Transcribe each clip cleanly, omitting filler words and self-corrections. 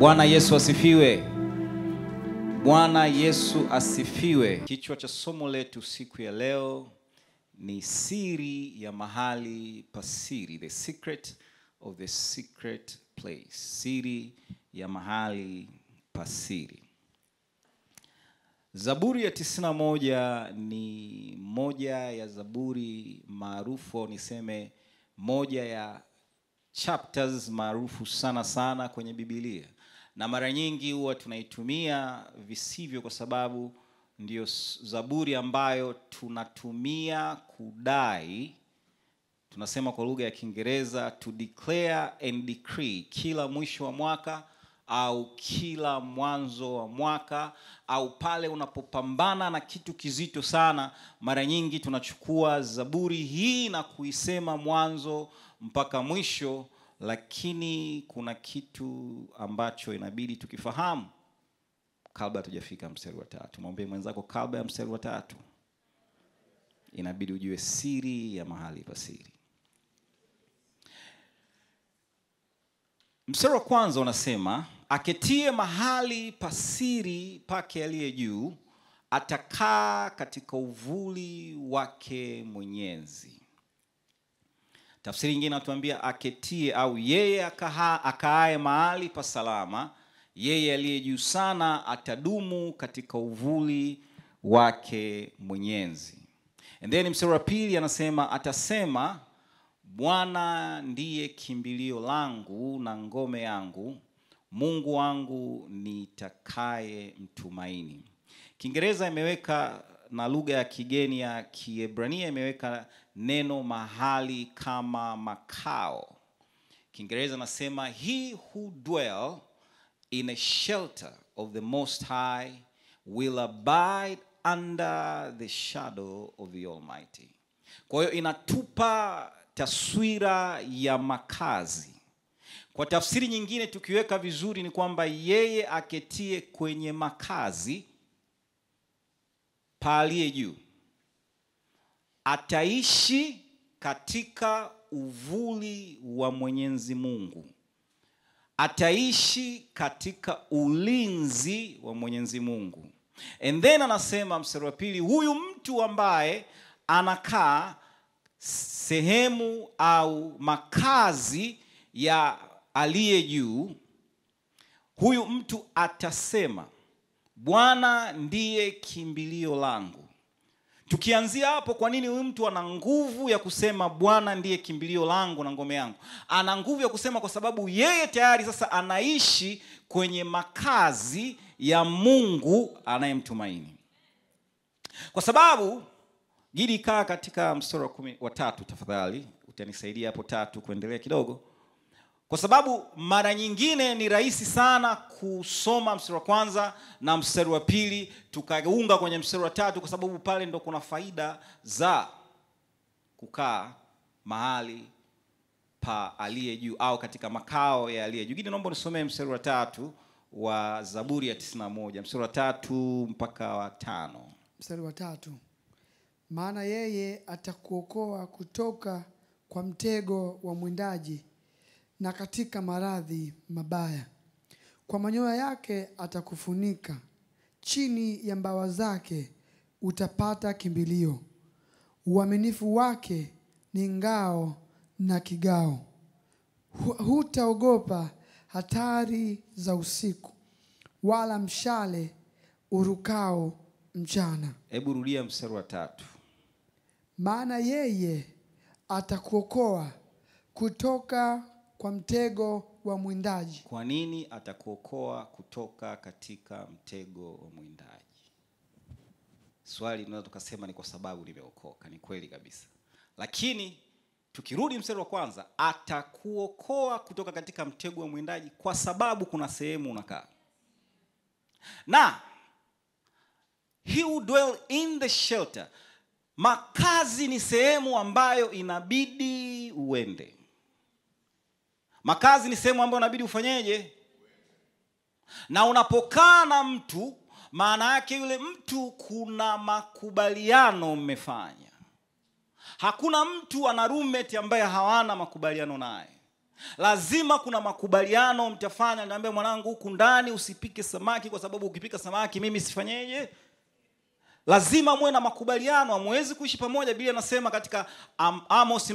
Bwana Yesu asifiwe. Bwana Yesu asifiwe. Kichwa cha somo letu siku ya leo ni siri ya mahali pa siri. The secret of the secret place. Siri ya mahali pa siri. Zaburi ya 91 ni moja ya zaburi maarufu, au niseme moja ya chapters maarufu sana kwenye Biblia. Na mara nyingi huwa tunaitumia visivyo, kwa sababu ndio zaburi ambayo tunatumia kudai, tunasema kwa lugha ya Kiingereza, to declare and decree, kila mwisho wa mwaka au kila mwanzo wa mwaka, au pale unapopambana na kitu kizito sana. Mara nyingi tunachukua zaburi hii na kuisema mwanzo mpaka mwisho. Lakini kuna kitu ambacho inabidi tukifahamu kabla tujafika mstari wa 3. Mwambie mwenzako, kabla ya mstari wa 3 inabidi ujue siri ya mahali pa siri. Mstari wa kwanza unasema, aketie mahali pa siri pake aliye juu, atakaa katika uvuli wake Mwenyezi. Tafsiri nyingine inatuambia aketie, au yeye akaaye mahali pa salama, yeye aliye juu sana atadumu katika uvuli wake Mwenyezi. And then mstari wa pili anasema, atasema, Bwana ndiye kimbilio langu na ngome yangu, Mungu wangu nitakaye mtumaini. Kiingereza imeweka, na lugha ya kigeni ya Kiebrania imeweka neno mahali kama makao. Kiingereza nasema, he who dwell in a shelter of the Most High will abide under the shadow of the Almighty. Kwa hiyo inatupa taswira ya makazi. Kwa tafsiri nyingine tukiweka vizuri ni kwamba yeye aketie kwenye makazi pa aliye juu ataishi katika uvuli wa Mwenyezi Mungu. Ataishi katika ulinzi wa Mwenyezi Mungu. And then anasema mstari wa pili, huyu mtu ambaye anakaa sehemu au makazi ya aliye juu, huyu mtu atasema, Bwana ndiye kimbilio langu. Tukianzia hapo, kwa nini huyu mtu ana nguvu ya kusema Bwana ndiye kimbilio langu na ngome yangu? Ana nguvu ya kusema kwa sababu yeye tayari sasa anaishi kwenye makazi ya Mungu anayemtumaini. Kwa sababu Gidi, kaa katika mstari wa 3 tafadhali, utanisaidia hapo 3 kuendelea kidogo. Kwa sababu mara nyingine ni rahisi sana kusoma mstari wa kwanza na mstari wa pili tukaunga kwenye mstari wa 3, kwa sababu pale ndo kuna faida za kukaa mahali pa aliye juu au katika makao ya aliye juu. Gidi, naomba nisomee mstari wa 3 wa Zaburi ya 91, mstari wa 3 mpaka wa 5. Mstari wa 3. Maana yeye atakuokoa kutoka kwa mtego wa mwindaji na katika maradhi mabaya. Kwa manyoya yake atakufunika, chini ya mbawa zake utapata kimbilio. Uaminifu wake ni ngao na kigao. Hutaogopa hatari za usiku, wala mshale urukao mchana. Hebu rudia mstari wa 3. Maana yeye atakuokoa kutoka kwa mtego wa mwindaji. Kwa nini atakuokoa kutoka katika mtego wa mwindaji? Swali tunaweza tukasema ni kwa sababu nimeokoka. Ni kweli kabisa. Lakini tukirudi mstari wa kwanza, atakuokoa kutoka katika mtego wa mwindaji kwa sababu kuna sehemu unakaa. Na he who dwell in the shelter, makazi ni sehemu ambayo inabidi uende. Makazi ni sehemu ambayo inabidi ufanyeje? Na unapokaa na mtu, maana yake yule mtu kuna makubaliano mmefanya. Hakuna mtu ana roommate ambaye hawana makubaliano naye. Lazima kuna makubaliano mtafanya. Niambia mwanangu, huku ndani usipike samaki kwa sababu ukipika samaki mimi sifanyeje? Lazima muwe na makubaliano, hamwezi kuishi pamoja. Biblia inasema katika Amos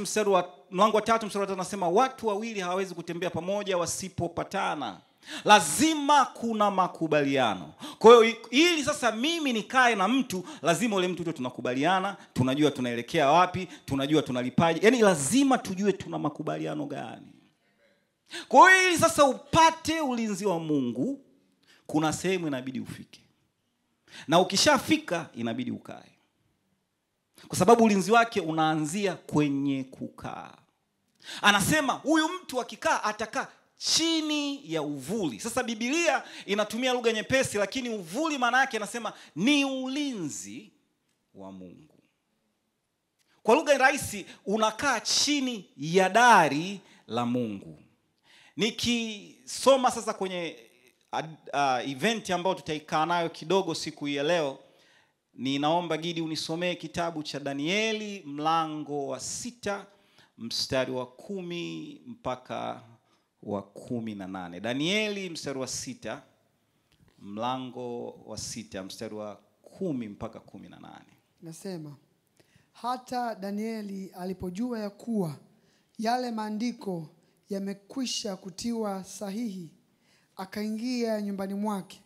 mlango wa 3 mstari wa 5 anasema watu wawili hawawezi kutembea pamoja wasipopatana. Lazima kuna makubaliano. Kwa hiyo ili sasa mimi nikae na mtu, lazima ule mtu tu tunakubaliana, tunajua tunaelekea wapi, tunajua tunalipaje. Yaani lazima tujue tuna makubaliano gani. Kwa hiyo ili sasa upate ulinzi wa Mungu, kuna sehemu inabidi ufike. Na ukishafika inabidi ukae. Kwa sababu ulinzi wake unaanzia kwenye kukaa. Anasema huyu mtu akikaa atakaa chini ya uvuli. Sasa Biblia inatumia lugha nyepesi, lakini uvuli maana yake anasema ni ulinzi wa Mungu. Kwa lugha rahisi, unakaa chini ya dari la Mungu. Nikisoma sasa kwenye event ambayo tutaikaa nayo kidogo siku ya leo, ninaomba Gidi unisomee kitabu cha Danieli mlango wa 6 mstari wa 10 mpaka wa 18. Danieli mstari wa 6, mlango wa 6 mstari wa 10 mpaka 18. Nasema, hata Danieli alipojua ya kuwa yale maandiko yamekwisha kutiwa sahihi, akaingia nyumbani mwake,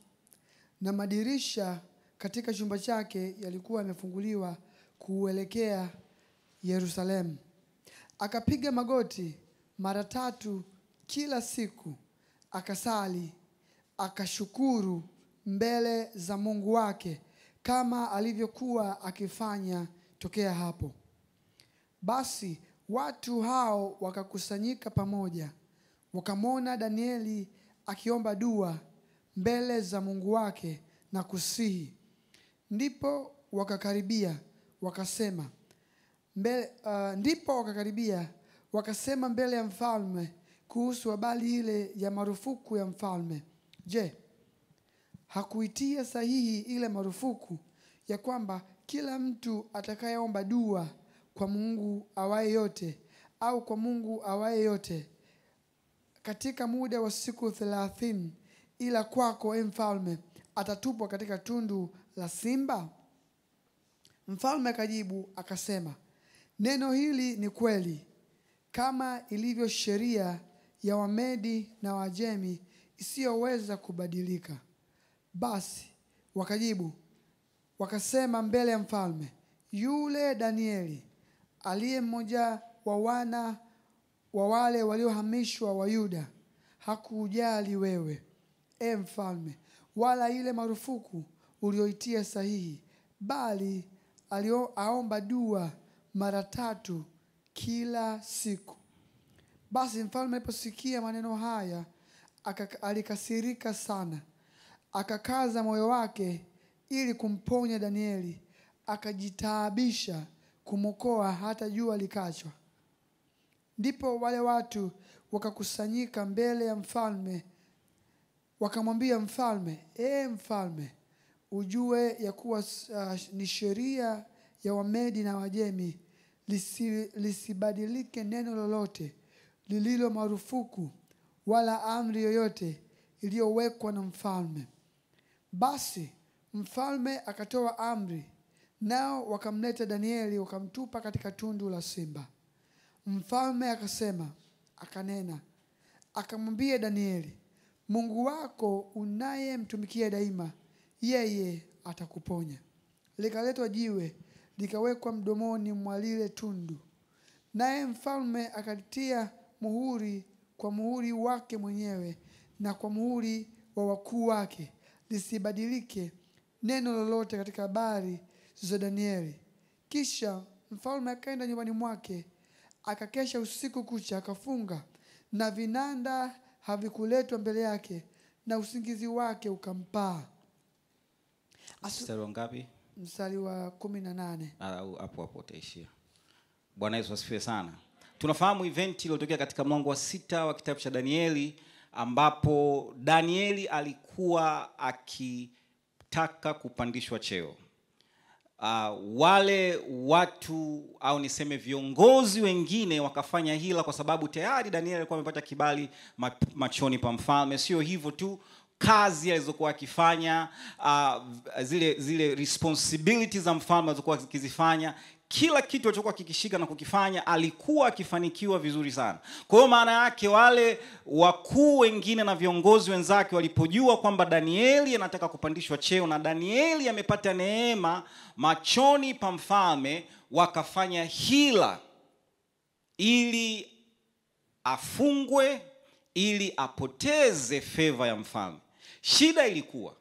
na madirisha katika chumba chake yalikuwa yamefunguliwa kuelekea Yerusalemu. Akapiga magoti mara 3 kila siku, akasali, akashukuru mbele za Mungu wake kama alivyokuwa akifanya tokea hapo. Basi watu hao wakakusanyika pamoja, wakamwona Danieli akiomba dua mbele za Mungu wake na kusihi. Ndipo wakakaribia wakasema mbele ya mfalme kuhusu habari ile ya marufuku ya mfalme. Je, hakuitia sahihi ile marufuku ya kwamba kila mtu atakayeomba dua kwa Mungu awaye yote au kwa Mungu awaye yote katika muda wa siku 30, ila kwako mfalme atatupwa katika tundu la simba? Mfalme akajibu akasema, neno hili ni kweli, kama ilivyo sheria ya Wamedi na Wajemi isiyoweza kubadilika. Basi wakajibu wakasema mbele ya mfalme, yule Danieli aliye mmoja wa wana wa wale waliohamishwa wa Yuda hakujali wewe, mfalme, wala ile marufuku ulioitia sahihi, bali aomba dua mara 3 kila siku. Basi mfalme aliposikia maneno haya alikasirika sana, akakaza moyo wake ili kumponya Danieli, akajitaabisha kumwokoa hata jua likachwa. Ndipo wale watu wakakusanyika mbele ya mfalme, wakamwambia mfalme, mfalme, ujue ya kuwa ni sheria ya Wamedi na Wajemi lisibadilike neno lolote lililo marufuku, wala amri yoyote iliyowekwa na mfalme. Basi mfalme akatoa amri, nao wakamleta Danieli, wakamtupa katika tundu la simba. Mfalme akanena akamwambia Danieli, Mungu wako unayemtumikia daima, yeye atakuponya. Likaletwa jiwe, likawekwa mdomoni mwa lile tundu, naye mfalme akalitia muhuri kwa muhuri wake mwenyewe na kwa muhuri wa wakuu wake, lisibadilike neno lolote katika habari za Danieli. Kisha mfalme akaenda nyumbani mwake, akakesha usiku kucha, akafunga, na vinanda havikuletwa mbele yake, na usingizi wake ukampaa. Mstari ngapi? Mstari wa 18. Hapo utaishia. Bwana Yesu asifiwe sana. Tunafahamu event iliyotokea katika mlango wa 6 wa kitabu cha Danieli, ambapo Danieli alikuwa akitaka kupandishwa cheo. wale watu au niseme viongozi wengine wakafanya hila, kwa sababu tayari Danieli alikuwa amepata kibali machoni pa mfalme. Sio hivyo tu, kazi alizokuwa akifanya, zile responsibilities za mfalme alizokuwa akizifanya, kila kitu alichokuwa kikishika na kukifanya alikuwa akifanikiwa vizuri sana. Kwa hiyo maana yake wale wakuu wengine na viongozi wenzake walipojua kwamba Danieli anataka kupandishwa cheo na Danieli amepata neema machoni pa mfalme, wakafanya hila ili afungwe, ili apoteze favor ya mfalme. Shida ilikuwa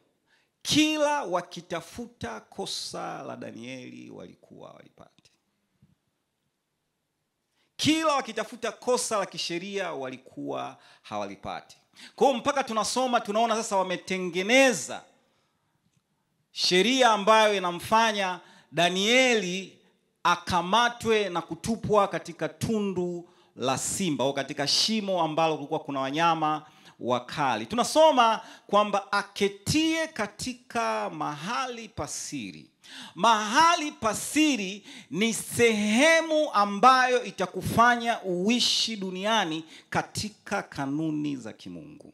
kila wakitafuta kosa la Danieli walikuwa walipati. Kila wakitafuta kosa la kisheria walikuwa hawalipati. Kwa hiyo mpaka tunasoma tunaona sasa wametengeneza sheria ambayo inamfanya Danieli akamatwe na kutupwa katika tundu la simba au katika shimo ambalo kulikuwa kuna wanyama wakali. Tunasoma kwamba aketie katika mahali pasiri. Mahali pasiri ni sehemu ambayo itakufanya uishi duniani katika kanuni za kimungu.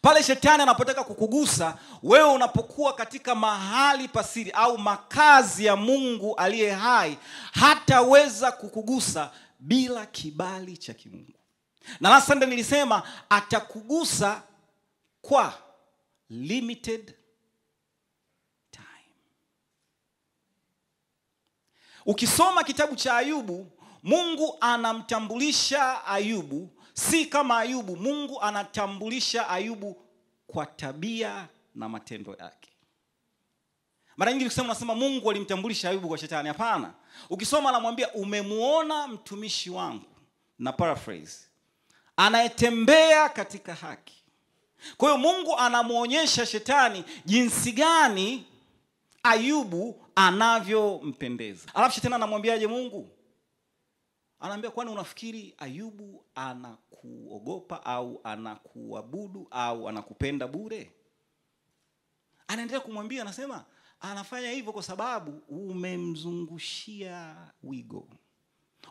Pale shetani anapotaka kukugusa wewe, unapokuwa katika mahali pasiri au makazi ya Mungu aliye hai, hataweza kukugusa bila kibali cha kimungu. Na last Sunday nilisema atakugusa kwa limited time. Ukisoma kitabu cha Ayubu, Mungu anamtambulisha Ayubu si kama Ayubu. Mungu anatambulisha Ayubu kwa tabia na matendo yake. Mara nyingi ukisema unasema Mungu alimtambulisha Ayubu kwa shetani. Hapana. Ukisoma anamwambia umemuona mtumishi wangu, na paraphrase, anayetembea katika haki. Kwa hiyo Mungu anamuonyesha shetani jinsi gani Ayubu anavyompendeza. Alafu shetani anamwambiaje Mungu? Anaambia, kwani unafikiri Ayubu anakuogopa au anakuabudu au anakupenda bure? Anaendelea kumwambia, anasema anafanya hivyo kwa sababu umemzungushia wigo,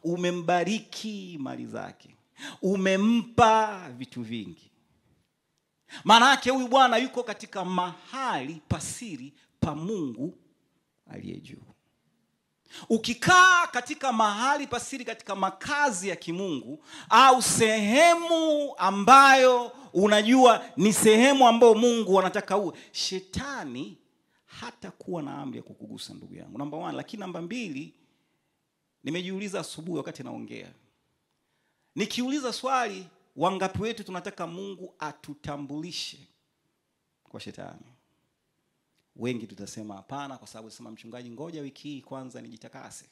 umembariki mali zake, umempa vitu vingi. Maana yake huyu bwana yuko katika mahali pasiri pa Mungu aliye juu. Ukikaa katika mahali pasiri, katika makazi ya kimungu au sehemu ambayo unajua ni sehemu ambayo Mungu anataka uwe, shetani hata kuwa na amri ya kukugusa, ndugu yangu. Number 1. Lakini number 2, nimejiuliza asubuhi wakati naongea, nikiuliza swali, wangapi wetu tunataka Mungu atutambulishe kwa shetani? Wengi tutasema hapana, kwa sababu sema mchungaji, ngoja wiki hii kwanza nijitakase,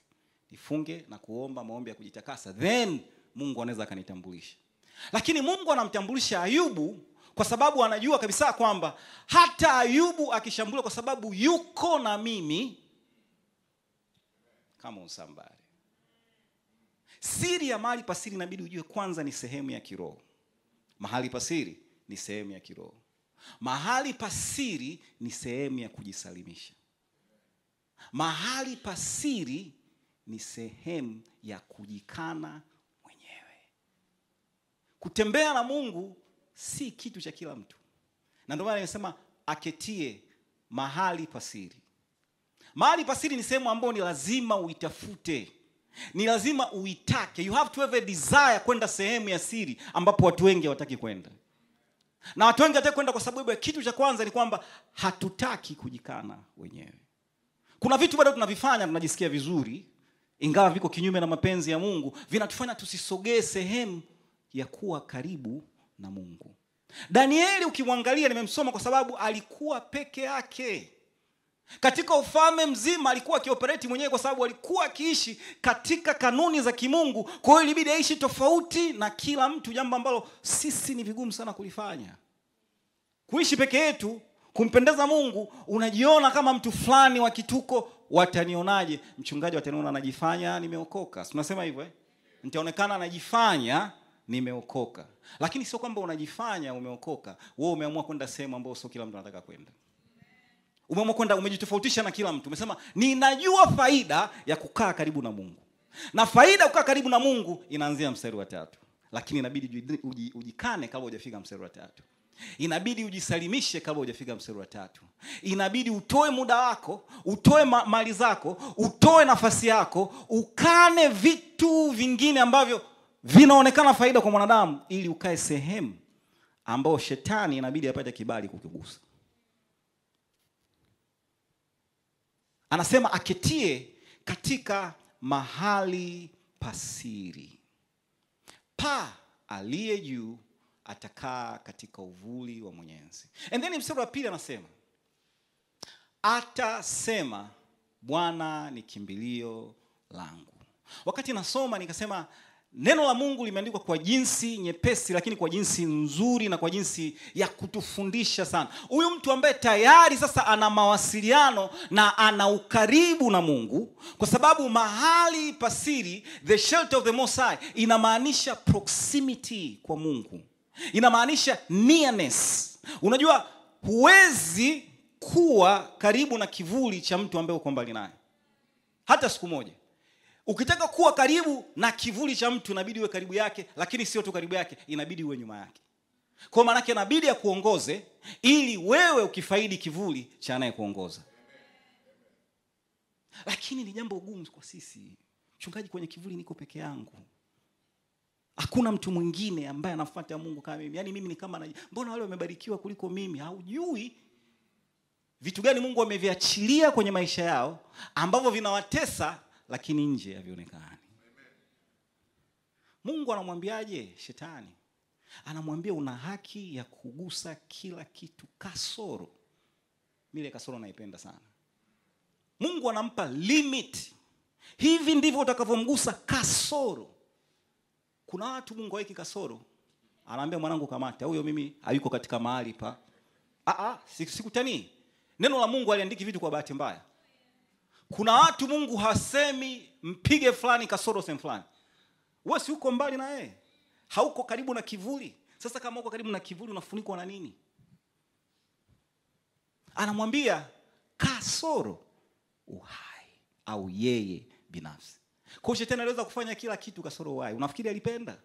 nifunge na kuomba maombi ya kujitakasa, then Mungu anaweza akanitambulisha. Lakini Mungu anamtambulisha Ayubu kwa sababu anajua kabisa kwamba hata Ayubu akishambuliwa, kwa sababu yuko na mimi kama usambari. Siri ya mahali pasiri inabidi ujue kwanza ni sehemu ya kiroho. Mahali pasiri ni sehemu ya kiroho. Mahali pasiri ni sehemu ya kujisalimisha. Mahali pasiri ni sehemu ya kujikana mwenyewe. Kutembea na Mungu si kitu cha kila mtu. Na ndio maana nimesema aketie mahali pasiri. Mahali pasiri ni sehemu ambayo ni lazima uitafute. Ni lazima uitake. You have to have a desire kwenda sehemu ya siri ambapo watu wengi hawataki kwenda. Na watu wengi hataki kwenda kwa sababu ya kitu cha kwanza ni kwamba hatutaki kujikana wenyewe. Kuna vitu bado tunavifanya tunajisikia vizuri, ingawa viko kinyume na mapenzi ya Mungu, vinatufanya tusisogee sehemu ya kuwa karibu na Mungu. Danieli ukimwangalia, nimemsoma kwa sababu alikuwa peke yake. Katika ufalme mzima alikuwa akioperate mwenyewe kwa sababu alikuwa akiishi katika kanuni za kimungu. Kwa hiyo ilibidi aishi tofauti na kila mtu, jambo ambalo sisi ni vigumu sana kulifanya. Kuishi peke yetu, kumpendeza Mungu, unajiona kama mtu fulani wa kituko. Watanionaje? Mchungaji wataniona anajifanya nimeokoka. Tunasema hivyo nitaonekana anajifanya nimeokoka. Lakini sio kwamba unajifanya umeokoka, wewe umeamua kwenda sehemu ambayo sio kila mtu anataka kwenda. Umeamua kwenda umejitofautisha na kila mtu. Umesema ninajua faida ya kukaa karibu na Mungu. Na faida ya kukaa karibu na Mungu inaanzia mstari wa 3. Lakini inabidi ujikane kabla hujafika mstari wa 3. Inabidi ujisalimishe kabla hujafika mstari wa 3. Inabidi utoe muda wako, utoe mali zako, utoe nafasi yako, ukane vitu vingine ambavyo vinaonekana faida kwa mwanadamu ili ukae sehemu ambao shetani inabidi apate kibali kukigusa. Anasema aketie katika mahali pasiri pa aliye juu atakaa katika uvuli wa Mwenyezi. And then mstari wa 2 anasema atasema Bwana ni kimbilio langu. Wakati nasoma nikasema neno la Mungu limeandikwa kwa jinsi nyepesi lakini kwa jinsi nzuri na kwa jinsi ya kutufundisha sana. Huyu mtu ambaye tayari sasa ana mawasiliano na ana ukaribu na Mungu, kwa sababu mahali pasiri, the shelter of the Most High, inamaanisha proximity kwa Mungu. Inamaanisha nearness. Unajua huwezi kuwa karibu na kivuli cha mtu ambaye uko mbali naye hata siku moja. Ukitaka kuwa karibu na kivuli cha mtu inabidi uwe karibu yake, lakini sio tu karibu yake, inabidi uwe nyuma yake. Kwa maana yake inabidi akuongoze ili wewe ukifaidi kivuli cha anayekuongoza. Lakini ni jambo gumu kwa sisi. Mchungaji, kwenye kivuli niko peke yangu. Hakuna mtu mwingine ambaye anafuata Mungu kama mimi. Yaani mimi ni kama mbona wale wamebarikiwa kuliko mimi? Haujui vitu gani Mungu ameviachilia kwenye maisha yao ambavyo vinawatesa lakini nje havionekani. Mungu anamwambiaje shetani? Anamwambia una haki ya kugusa kila kitu kasoro. Mimi kasoro naipenda sana. Mungu anampa limit. Hivi ndivyo utakavyomgusa kasoro. Kuna watu Mungu haweki kasoro. Anaambia mwanangu kamata, huyo mimi hayuko katika mahali pa. Sikutani. Neno la Mungu aliandiki vitu kwa bahati mbaya. Kuna watu Mungu hasemi mpige fulani kasoro sehemu fulani. Wewe si uko mbali na yeye. Hauko karibu na kivuli. Sasa kama uko karibu na kivuli unafunikwa na nini? Anamwambia kasoro uhai au yeye binafsi. Kwa shetani aliweza kufanya kila kitu kasoro uhai. Unafikiri alipenda?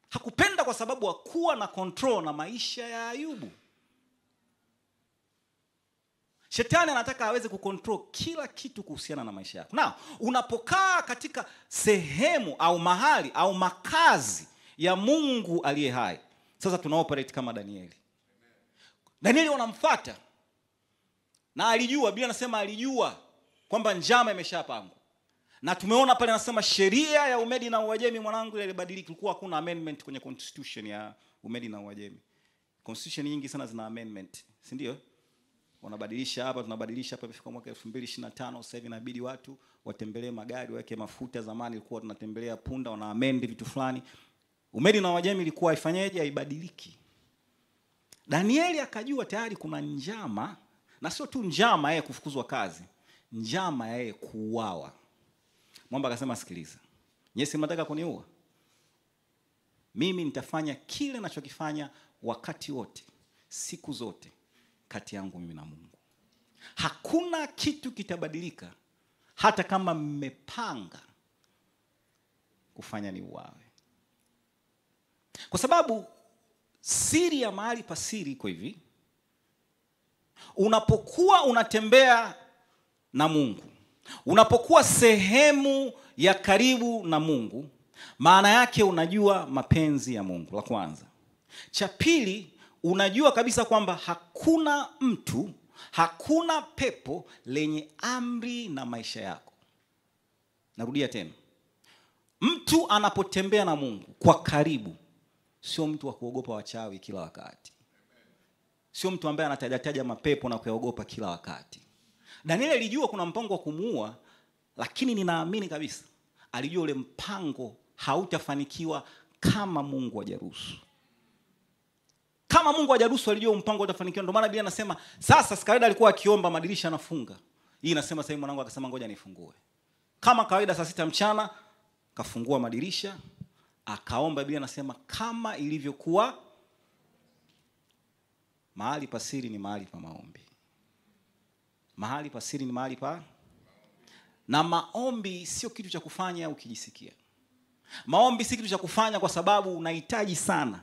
Hakupenda, kwa sababu hakuwa na control na maisha ya Ayubu. Shetani anataka aweze kucontrol kila kitu kuhusiana na maisha yako. Na unapokaa katika sehemu au mahali au makazi ya Mungu aliye hai. Sasa tunaoperate kama Danieli. Danieli wanamfuata. Na alijua, Biblia inasema alijua kwamba njama imeshapangwa. Na tumeona pale anasema sheria ya Umedi na Uajemi mwanangu ilibadilika. Kulikuwa hakuna amendment kwenye constitution ya Umedi na Uajemi. Constitution nyingi sana zina amendment, si ndio? Wanabadilisha hapa, tunabadilisha hapa. Imefika mwaka 2025, sasa hivi inabidi watu watembelee magari, waweke mafuta. Zamani ilikuwa tunatembelea punda, wana amend vitu fulani. Umedi na Uajemi ilikuwa ifanyeje? Haibadiliki. Danieli akajua tayari kuna njama, na sio tu njama yeye kufukuzwa kazi, njama yeye kuuawa. Mwamba akasema sikiliza, Yesu mnataka kuniua? Mimi nitafanya kile ninachokifanya wakati wote, siku zote, kati yangu mimi na Mungu. Hakuna kitu kitabadilika hata kama mmepanga kufanya niuawe. Kwa sababu siri ya mahali pasiri iko hivi. Unapokuwa unatembea na Mungu, unapokuwa sehemu ya karibu na Mungu, maana yake unajua mapenzi ya Mungu, la kwanza. Cha pili, unajua kabisa kwamba hakuna mtu, hakuna pepo lenye amri na maisha yako. Narudia tena. Mtu anapotembea na Mungu kwa karibu, sio mtu wa kuogopa wachawi kila wakati. Sio mtu ambaye anatajataja mapepo na kuyaogopa kila wakati. Danieli alijua kuna mpango wa kumuua, lakini ninaamini kabisa alijua ule mpango hautafanikiwa kama Mungu hajaruhusu. Kama Mungu hajaruhusu, alijua mpango utafanikiwa. Ndio maana Biblia inasema sasa kawaida alikuwa akiomba madirisha anafunga. Hii inasema sasa mwanangu akasema ngoja nifungue. Kama kawaida saa 6 mchana kafungua madirisha, akaomba. Biblia inasema kama ilivyokuwa. Mahali pasiri ni mahali pa maombi. Mahali pa siri ni mahali pa, na maombi sio kitu cha kufanya ukijisikia. Maombi si kitu cha kufanya kwa sababu unahitaji sana.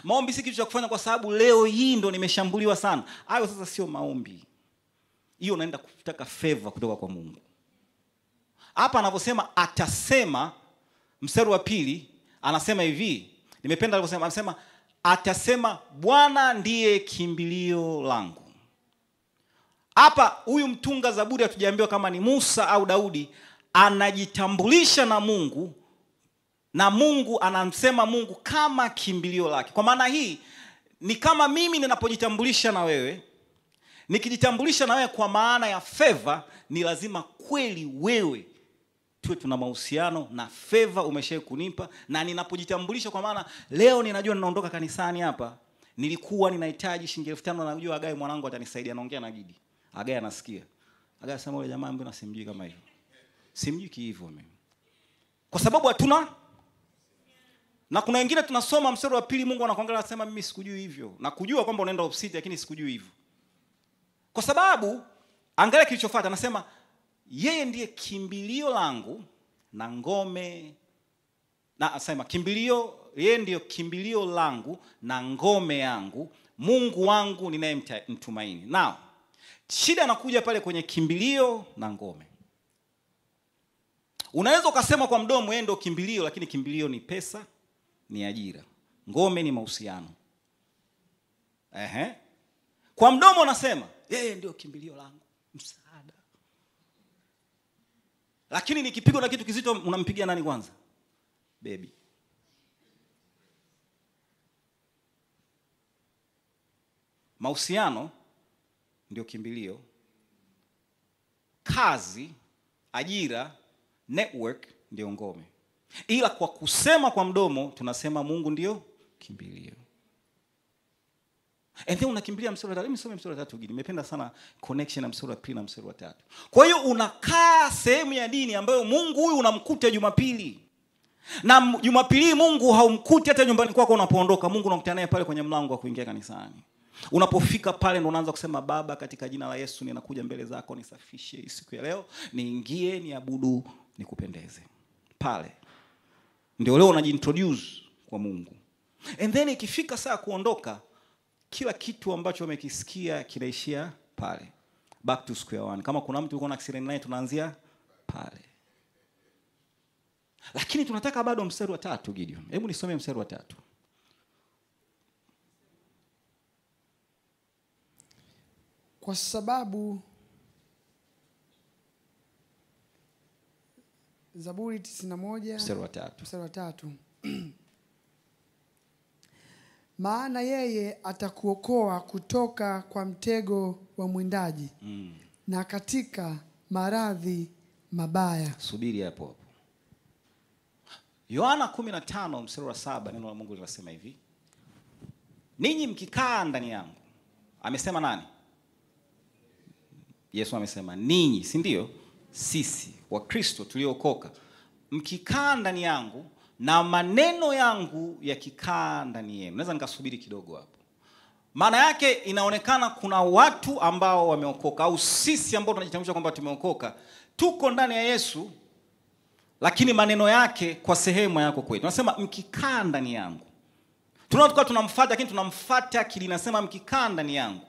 Maombi si kitu cha kufanya kwa sababu leo hii ndo nimeshambuliwa sana. Hayo sasa sio maombi. Hiyo unaenda kutaka favor kutoka kwa Mungu. Hapa anavyosema atasema, mstari wa 2 anasema hivi. Nimependa alivyosema, anasema atasema Bwana ndiye kimbilio langu. Hapa huyu mtunga Zaburi hatujaambiwa kama ni Musa au Daudi, anajitambulisha na Mungu, na Mungu anamsema Mungu kama kimbilio lake. Kwa maana hii ni kama mimi ninapojitambulisha na wewe, nikijitambulisha na wewe kwa maana ya favor, ni lazima kweli wewe tuwe tuna mahusiano na favor umeshaye kunipa. Na ninapojitambulisha kwa maana leo ninajua ninaondoka kanisani hapa, nilikuwa ninahitaji shilingi 5,000 na najua Agai mwanangu atanisaidia, naongea na Gidi. Agai anasikia. Agai anasema yule jamaa mbona simjui kama hivyo. Simjui hivyo mimi. Kwa sababu hatuna. Na kuna wengine tunasoma mstari wa 2 Mungu anakuangalia anasema mimi sikujui hivyo. Na kujua kwamba unaenda opposite lakini sikujui hivyo. Kwa sababu angalia kilichofuata, anasema yeye ndiye kimbilio langu na ngome, na asema kimbilio, yeye ndiyo kimbilio langu na ngome yangu, Mungu wangu ninayemtumaini. Now, shida inakuja pale kwenye kimbilio na ngome. Unaweza ukasema kwa mdomo yeye ndio kimbilio, lakini kimbilio ni pesa, ni ajira. Ngome ni mahusiano. Kwa mdomo unasema yeye ndio kimbilio langu, msaada. Lakini nikipigwa na kitu kizito unampigia nani kwanza? Baby. Mahusiano ndio kimbilio. Kazi, ajira, network ndio ngome. Ila kwa kusema kwa mdomo tunasema Mungu ndio kimbilio. And then unakimbilia mstari wa 3. Mimi nisome mstari wa 3 Gidi. Nimependa sana connection na mstari wa 2 na mstari wa 3. Kwa hiyo unakaa sehemu ya dini ambayo Mungu huyu unamkuta Jumapili. Na Jumapili Mungu haumkuti hata nyumbani kwako unapoondoka. Mungu unakutana naye pale kwenye mlango wa kuingia kanisani. Unapofika pale ndo unaanza kusema Baba, katika jina la Yesu ninakuja mbele zako, nisafishe siku ya leo, niingie, niabudu, nikupendeze. Pale ndio leo unajiintroduce kwa Mungu. And then ikifika saa kuondoka, kila kitu ambacho umekisikia kinaishia pale. Back to square one. Kama kuna mtu uko na accident naye tunaanzia pale. Lakini tunataka bado mstari wa 3 Gideon. Hebu nisome mstari wa 3. Kwa sababu Zaburi 91 mstari wa 3. Mstari wa 3. Maana yeye atakuokoa kutoka kwa mtego wa mwindaji na katika maradhi mabaya. Subiri hapo hapo. Yohana 15 mstari wa 7 neno la Mungu linasema hivi. Ninyi mkikaa ndani yangu. Amesema nani? Yesu amesema ninyi, si ndio? Sisi Wakristo tuliookoka. Mkikaa ndani yangu na maneno yangu yakikaa ndani yenu. Naweza nikasubiri kidogo hapo. Maana yake inaonekana kuna watu ambao wameokoka, au sisi ambao tunajitambulisha kwamba tumeokoka, tuko ndani ya Yesu, lakini maneno yake kwa sehemu yako kwetu. Tunasema mkikaa ndani yangu. Tunakuwa tunamfuata, lakini tunamfuata kilinasema mkikaa ndani yangu.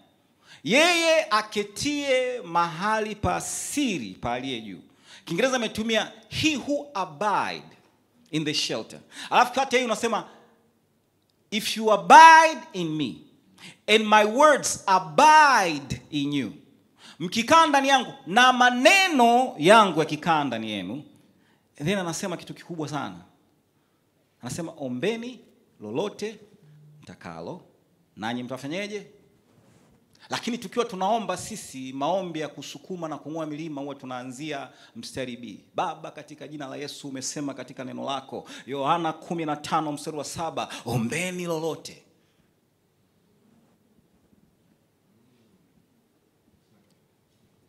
Yeye aketie mahali pa siri pa aliye juu. Kiingereza ametumia he who abide in the shelter. Alafu kati hii unasema if you abide in me and my words abide in you. Mkikaa ndani yangu na maneno yangu yakikaa ndani yenu. Then anasema kitu kikubwa sana. Anasema ombeni lolote mtakalo nanyi mtafanyaje? Lakini tukiwa tunaomba sisi maombi ya kusukuma na kung'oa milima, huwa tunaanzia mstari B. Baba, katika jina la Yesu umesema katika neno lako Yohana 15 mstari wa 7, ombeni lolote.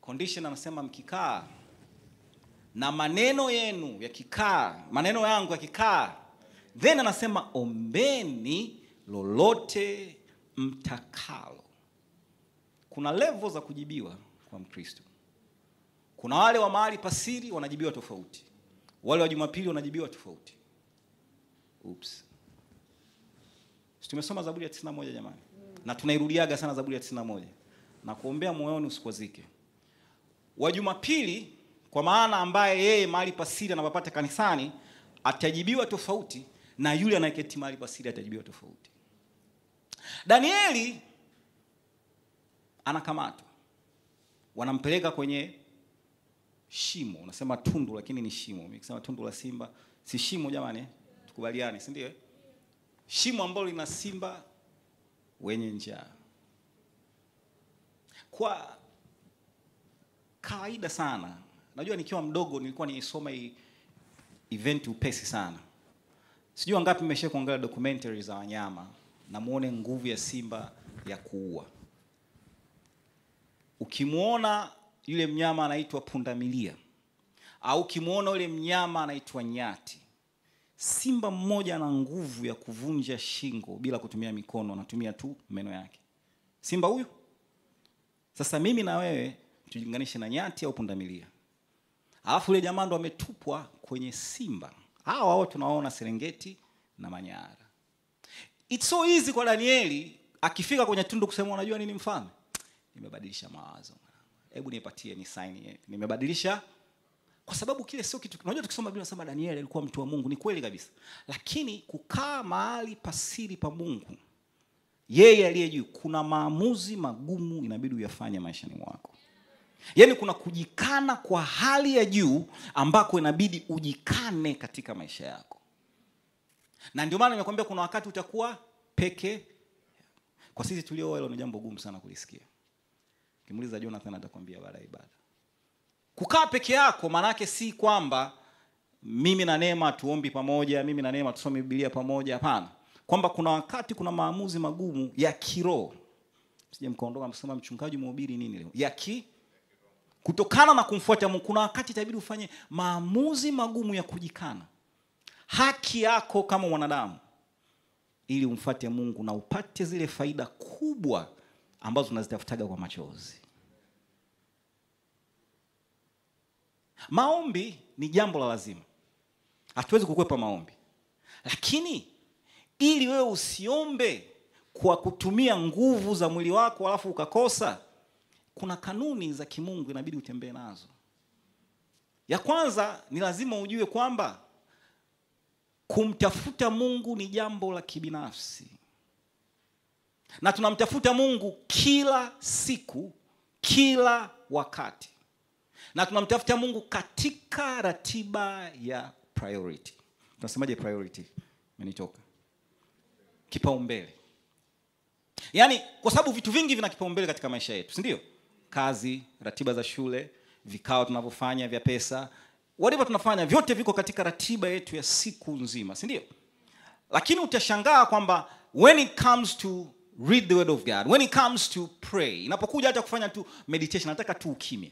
Condition anasema mkikaa na maneno yenu yakikaa, maneno yangu yakikaa, then anasema ombeni lolote mtakalo. Kuna level za kujibiwa kwa Mkristo. Kuna wale wa mahali pasiri wanajibiwa tofauti. Wale wa Jumapili wanajibiwa tofauti. Oops. Tumesoma Zaburi ya 91 jamani. Na tunairudiaga sana Zaburi ya 91. Na kuombea moyoni usikwazike. Wa Jumapili kwa maana ambaye yeye mahali pasiri anapopata kanisani atajibiwa tofauti na yule anayeketi mahali pasiri atajibiwa tofauti. Danieli anakamatwa. Wanampeleka kwenye shimo. Unasema tundu lakini ni shimo. Mimi nikisema tundu la simba si shimo jamani, tukubaliane, si ndio? Shimo ambalo lina simba wenye njaa. Kwa kawaida sana, najua nikiwa mdogo nilikuwa niisoma hii event upesi sana. Sijui wangapi mmesha kuangalia documentaries za wanyama na muone nguvu ya simba ya kuua. Ukimuona yule mnyama anaitwa pundamilia au ukimuona yule mnyama anaitwa nyati, simba mmoja ana nguvu ya kuvunja shingo bila kutumia mikono, anatumia tu meno yake. Simba huyu. Sasa mimi na wewe tujilinganishe na nyati au pundamilia. Alafu yule jamaa ndo ametupwa kwenye simba. Hawa wao tunaona Serengeti na Manyara. It's so easy kwa Danieli akifika kwenye tundu kusema unajua nini mfalme? Nimebadilisha mawazo. Hebu nipatie ni sign. Nimebadilisha kwa sababu kile sio kitu. Unajua tukisoma Biblia nasema Danieli alikuwa mtu wa Mungu, ni kweli kabisa. Lakini kukaa mahali pasiri pa Mungu, yeye aliye juu, kuna maamuzi magumu inabidi uyafanye maishani mwako. Yaani kuna kujikana kwa hali ya juu ambako inabidi ujikane katika maisha yako. Na ndio maana nimekwambia kuna wakati utakuwa peke. Kwa sisi tulio wale ni jambo gumu sana kulisikia. Kimuuliza Jonathan atakwambia baada ya ibada. Kukaa peke yako maana yake si kwamba mimi na Neema tuombi pamoja, mimi na Neema tusome Biblia pamoja, hapana. Kwamba kuna wakati kuna maamuzi magumu ya kiroho. Sije mkaondoka msema mchungaji mhubiri nini leo? Kutokana na kumfuata Mungu kuna wakati itabidi ufanye maamuzi magumu ya kujikana haki yako kama mwanadamu ili umfuate Mungu na upate zile faida kubwa ambazo tunazitafutaga kwa machozi. Maombi ni jambo la lazima. Hatuwezi kukwepa maombi. Lakini ili wewe usiombe kwa kutumia nguvu za mwili wako alafu ukakosa, kuna kanuni za kimungu inabidi utembee nazo. Ya kwanza ni lazima ujue kwamba kumtafuta Mungu ni jambo la kibinafsi. Na tunamtafuta Mungu kila siku, kila wakati. Na tunamtafuta Mungu katika ratiba ya priority. Tunasemaje priority? Menitoka. Kipaumbele. Yaani kwa sababu vitu vingi vina kipaumbele katika maisha yetu, si ndio? Kazi, ratiba za shule, vikao tunavyofanya vya pesa, whatever tunafanya vyote viko katika ratiba yetu ya siku nzima, si ndio? Lakini utashangaa kwamba when it comes to read the word of God, when it comes to pray, inapokuja hata kufanya tu meditation, nataka tu ukimya.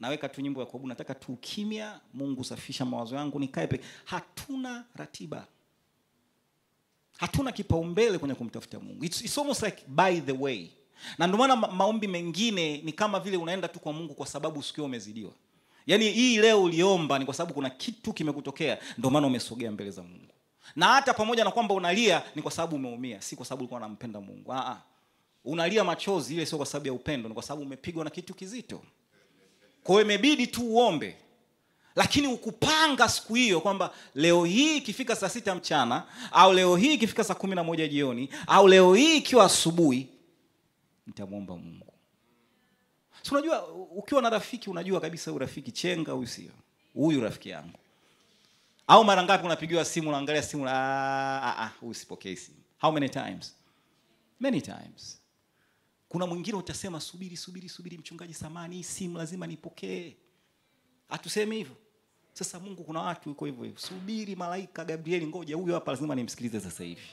Naweka tu nyimbo ya kuabudu, nataka tu ukimya, Mungu safisha mawazo yangu nikae peke. Hatuna ratiba. Hatuna kipaumbele kwenye kumtafuta Mungu. It's almost like by the way. Na ndio maana maombi mengine ni kama vile unaenda tu kwa Mungu kwa sababu usikio umezidiwa. Yaani hii leo uliomba ni kwa sababu kuna kitu kimekutokea, ndio maana umesogea mbele za Mungu. Na hata pamoja na kwamba unalia ni kwa sababu umeumia, si kwa sababu ulikuwa unampenda Mungu. Unalia machozi ile sio kwa sababu ya upendo, ni kwa sababu umepigwa na kitu kizito. Kwa hiyo imebidi tu uombe. Lakini ukupanga siku hiyo kwamba leo hii ikifika saa 6 mchana au leo hii ikifika saa 11 jioni au leo hii ikiwa asubuhi nitamuomba Mungu. So unajua ukiwa na rafiki unajua kabisa huyu rafiki chenga huyu sio. Huyu rafiki yangu. Au mara ngapi unapigiwa simu unaangalia simu huyu sipokei simu. How many times? Many times. Kuna mwingine utasema subiri mchungaji samani, hii simu lazima nipokee. Hatusemi hivyo. Sasa Mungu kuna watu yuko hivyo. Subiri malaika Gabrieli, ngoja huyu hapa lazima nimsikilize sasa hivi.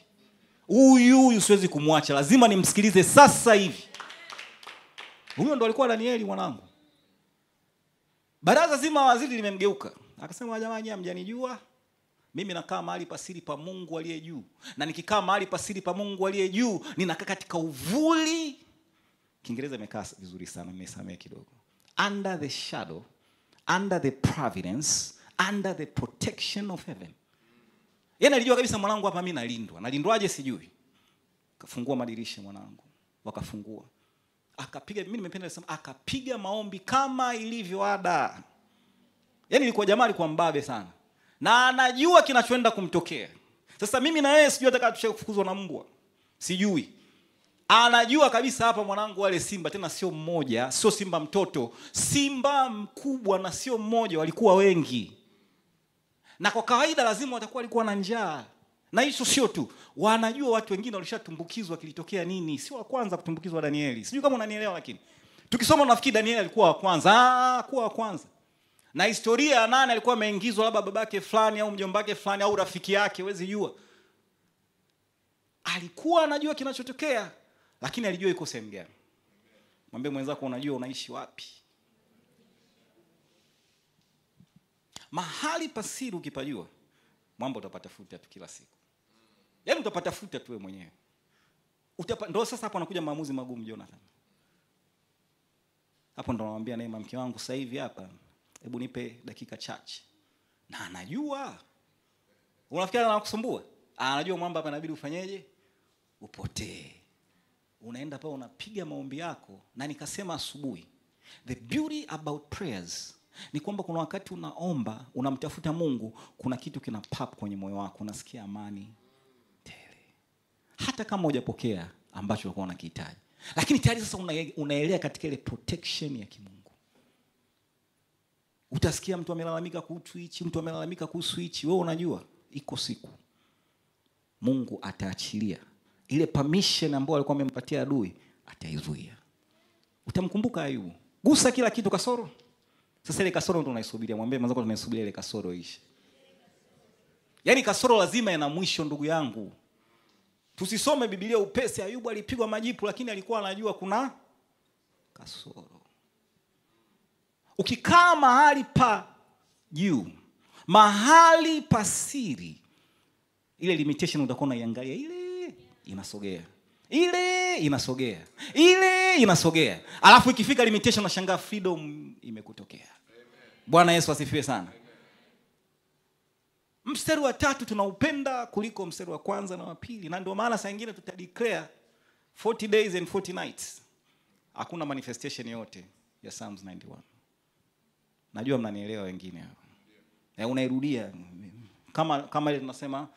Huyu siwezi kumwacha, lazima nimsikilize sasa hivi. Huyo ndo alikuwa Danieli mwanangu. Baraza zima waziri limemgeuka. Akasema jamani hamjanijua. Mimi nakaa mahali pasiri pa Mungu aliye juu. Na nikikaa mahali pasiri pa Mungu aliye juu, ninakaa katika uvuli. Kiingereza imekaa vizuri sana, nimesamea kidogo. Under the shadow under the providence, under the protection of heaven. Yeye alijua kabisa mwanangu hapa mimi nalindwa. Nalindwaje sijui. Kafungua madirisha mwanangu. Wakafungua. Akapiga, mimi nimependa sana, akapiga maombi kama ilivyo ada. Yaani ilikuwa jamaa alikuwa mbabe sana. Na anajua kinachoenda kumtokea. Sasa mimi na yeye sijui ataka tushe kufukuzwa na mbwa. Sijui. Anajua kabisa hapa mwanangu wale simba, tena sio mmoja, sio simba mtoto, simba mkubwa na sio mmoja, walikuwa wengi. Na kwa kawaida lazima watakuwa walikuwa na njaa. Na hicho sio tu, wanajua watu wengine walishatumbukizwa kilitokea nini. Sio wa kwanza kutumbukizwa Danieli. Sijui kama unanielewa, lakini tukisoma unafikiri Danieli alikuwa wa kwanza. Kuwa wa kwanza. Na historia ya nani alikuwa ameingizwa, labda babake fulani au mjombake fulani au rafiki yake, huwezi jua. Alikuwa anajua kinachotokea, lakini alijua iko sehemu gani. Mwambie mwenzako unajua unaishi wapi. Mahali pasiri ukipajua, mambo utapatafuta tu kila siku. Yaani utapatafuta tu wewe mwenyewe. Ndio sasa hapo anakuja maamuzi magumu Jonathan. Hapo ndo anamwambia Neema, mke wangu sasa hivi hapa, hebu nipe dakika chache. Na anajua. Unafikiri anakusumbua? Anajua mwamba hapa inabidi ufanyeje? Upotee. Unaenda pale unapiga maombi yako, na nikasema asubuhi, the beauty about prayers ni kwamba kuna wakati unaomba, unamtafuta Mungu, kuna kitu kina pop kwenye moyo wako, unasikia amani tele. Hata kama hujapokea ambacho ulikuwa unakihitaji. Lakini tayari sasa unaelea katika ile protection ya kimungu. Utasikia mtu amelalamika kuhusu hichi, mtu amelalamika kuhusu hichi, wewe unajua iko siku Mungu ataachilia ile permission ambayo alikuwa amempatia adui, ataizuia. Utamkumbuka Ayubu. Gusa kila kitu kasoro. Sasa ile kasoro ndio unaisubiria. Mwambie mwanzo tunaisubiria ile kasoro ishi. Yaani kasoro lazima ina mwisho ndugu yangu. Tusisome Biblia upesi. Ayubu alipigwa majipu lakini alikuwa anajua kuna kasoro. Ukikaa mahali pa juu, mahali pa siri, ile limitation utakuwa unaiangalia, ile inasogea. Ile inasogea. Ile inasogea. Alafu ikifika limitation unashangaa freedom imekutokea. Bwana Yesu asifiwe sana. Mstari wa 3 tunaupenda kuliko mstari wa kwanza na wa pili, na ndio maana saa nyingine tutadeclare 40 days and 40 nights. Hakuna manifestation yote ya Psalms 91. Najua mnanielewa wengine hapa. Unairudia kama ile tunasema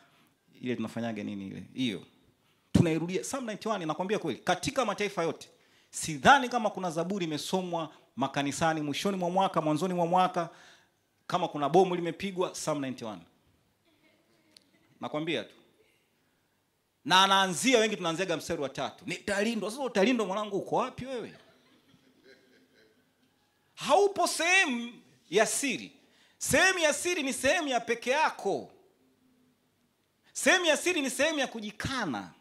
ile tunafanyaga nini ile. Hiyo. Tunairudia Psalm 91, nakwambia kweli. Katika mataifa yote sidhani kama kuna zaburi imesomwa makanisani mwishoni mwa mwaka, mwanzoni mwa mwaka, kama kuna bomu limepigwa Psalm 91. Nakwambia tu. Na anaanzia, wengi tunaanziaga mstari wa 3. Nitalindwa. Sasa utalindwa mwanangu, uko wapi wewe? Haupo sehemu ya siri. Sehemu ya siri ni sehemu ya peke yako. Sehemu ya siri ni sehemu ya kujikana.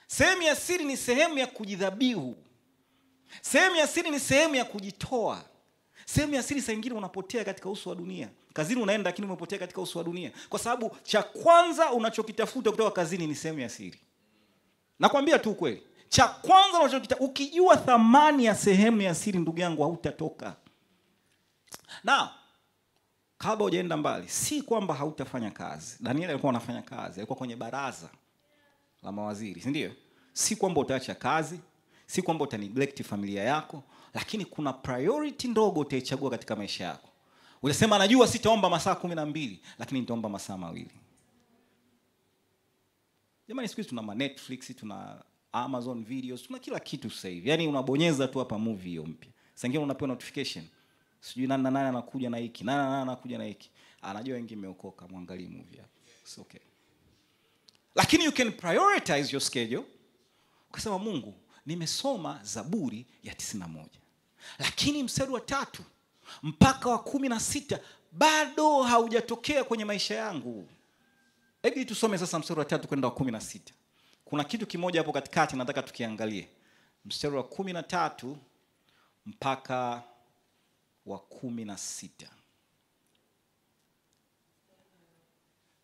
Sehemu ya siri ni sehemu ya kujidhabihu. Sehemu ya siri ni sehemu ya kujitoa. Sehemu ya siri saa nyingine unapotea katika uso wa dunia. Kazini unaenda lakini umepotea katika uso wa dunia. Kwa sababu cha kwanza unachokitafuta kutoka kazini ni sehemu ya siri. Nakwambia tu kweli. Cha kwanza unachokitafuta, ukijua thamani ya sehemu ya siri ndugu yangu, hautatoka. Na kabla hujaenda mbali, si kwamba hautafanya kazi. Danieli alikuwa anafanya kazi, alikuwa kwenye baraza la mawaziri, si ndio? Si kwamba utaacha kazi, si kwamba utaneglect familia yako, lakini kuna priority ndogo utaichagua katika maisha yako. Unasema najua sitaomba masaa 12, lakini nitaomba masaa 2. Jamani, siku hizi tuna Netflix, tuna Amazon videos, tuna kila kitu sasa hivi. Yaani unabonyeza tu hapa movie hiyo mpya. Sasa ingine unapewa notification. Sijui nani anakuja na hiki, nani anakuja na hiki. Anajua wengi imeokoka, muangalie movie hapa. It's okay. Lakini you can prioritize your schedule. Ukasema Mungu, nimesoma Zaburi ya 91. Lakini mstari wa 3 mpaka wa 16 bado haujatokea kwenye maisha yangu. Hebu tusome sasa mstari wa 3 kwenda wa 16. Kuna kitu kimoja hapo katikati nataka tukiangalie. Mstari wa 13 mpaka wa 16.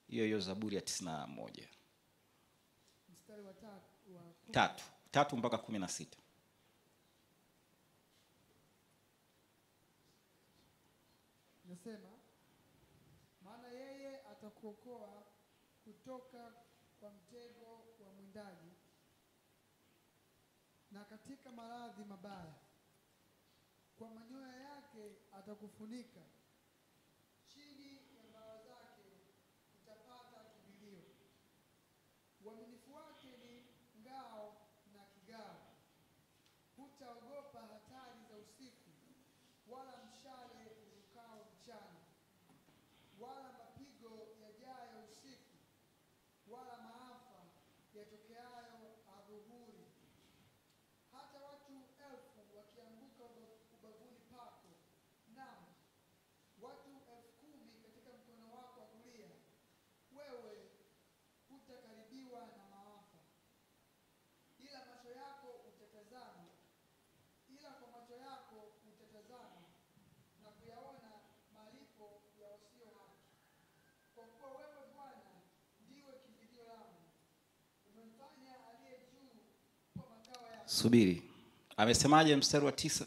Hiyo Zaburi ya 91. Mstari wa 3 mpaka 16. Nasema, maana yeye atakuokoa kutoka kwa mtego wa mwindaji na katika maradhi mabaya. Kwa manyoya yake atakufunika, chini ya mbawa zake utapata kimbilio. Uaminifu wake ni ngao na kigao. Hutaogopa hatari za usiku, wala mshale urukao mchana, wala mapigo yajayo usiku, wala maafa yatokeayo adhuhuri. Hata watu 1000 wakianguka ubavuni pako, naam, watu 10,000 katika mkono wako wa kulia, wewe hutakaribiwa na maafa. Ila kwa macho yako utatazama na kuyaona malipo ya wasio haki. Kwa kuwa wewe Bwana ndiwe kimbilio langu, umemfanya aliye juu kwa makao yako. Subiri. Amesemaje mstari wa 9?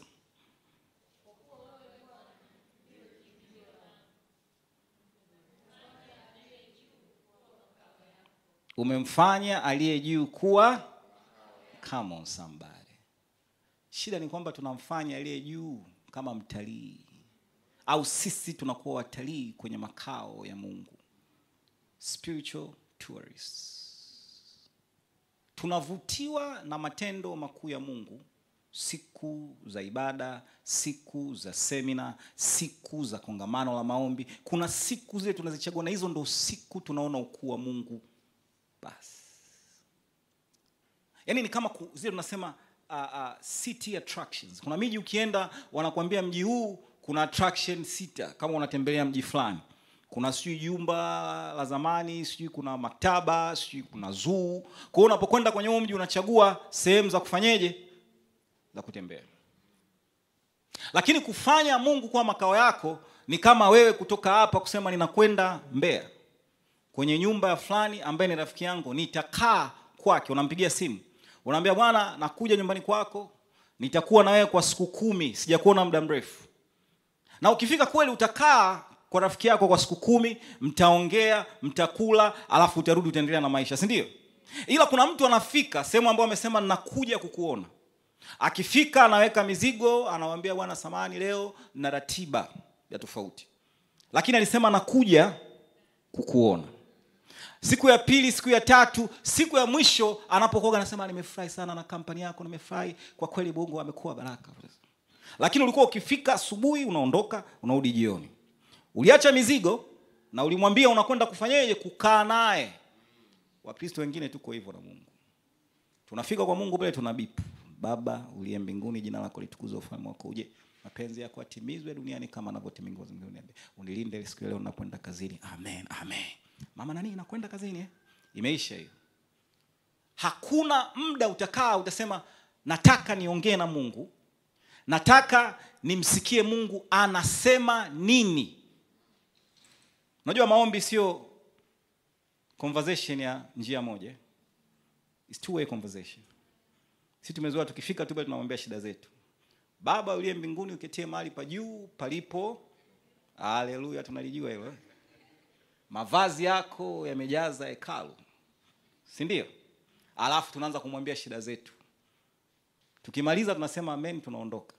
Umemfanya aliye juu kuwa. Come on somebody. Shida ni kwamba tunamfanya aliye juu kama mtalii, au sisi tunakuwa watalii kwenye makao ya Mungu, spiritual tourists. Tunavutiwa na matendo makuu ya Mungu, siku za ibada, siku za semina, siku za kongamano la maombi. Kuna siku zile tunazichagua, na hizo ndo siku tunaona ukuu wa Mungu. Basi yaani ni kama zile tunasema city attractions. Kuna miji ukienda wanakuambia mji huu kuna attraction 6 kama unatembelea mji fulani. Kuna sijui jumba la zamani, sijui kuna maktaba, sijui kuna zoo. Kwa hiyo unapokwenda kwenye huo mji unachagua sehemu za kufanyeje, za kutembea. Lakini kufanya Mungu kuwa makao yako ni kama wewe kutoka hapa kusema ninakwenda Mbeya kwenye nyumba ya fulani ambaye ni rafiki yangu, nitakaa kwake. Unampigia simu, unaambia bwana nakuja nyumbani kwako, nitakuwa na wewe kwa siku 10, sijakuona muda mrefu. Na ukifika kweli utakaa kwa rafiki yako kwa siku 10, mtaongea, mtakula, alafu utarudi utaendelea na maisha, si ndio? Ila kuna mtu anafika sehemu ambayo amesema ninakuja kukuona. Akifika anaweka mizigo, anawaambia bwana samahani leo na ratiba ya tofauti. Lakini alisema nakuja kukuona. Siku ya pili, siku ya tatu, siku ya mwisho anapokoga anasema nimefurahi sana na kampani yako, nimefurahi kwa kweli Mungu amekuwa baraka. Lakini ulikuwa ukifika asubuhi unaondoka, unarudi jioni. Uliacha mizigo na ulimwambia unakwenda kufanyaje, kukaa naye. Wakristo wengine tuko hivyo na Mungu. Tunafika kwa Mungu pale tunabipu. Baba uliye mbinguni, jina lako litukuzwe, ufalme wako uje, mapenzi yako yatimizwe duniani kama yanavyotimizwa mbinguni. Unilinde siku leo ninapoenda kazini. Amen. Amen. Mama nani nakwenda kazini Imeisha hiyo. Hakuna muda utakaa utasema nataka niongee na Mungu, nataka nimsikie Mungu anasema nini. Unajua maombi sio conversation ya njia moja. It's two-way conversation. Sisi tumezoea tukifika tu bali tunamwambia shida zetu. Baba uliye mbinguni uketie mahali pa juu palipo. Haleluya, tunalijua hilo. Mavazi yako yamejaza hekalu. Si ndio? Alafu tunaanza kumwambia shida zetu. Tukimaliza tunasema amen, tunaondoka.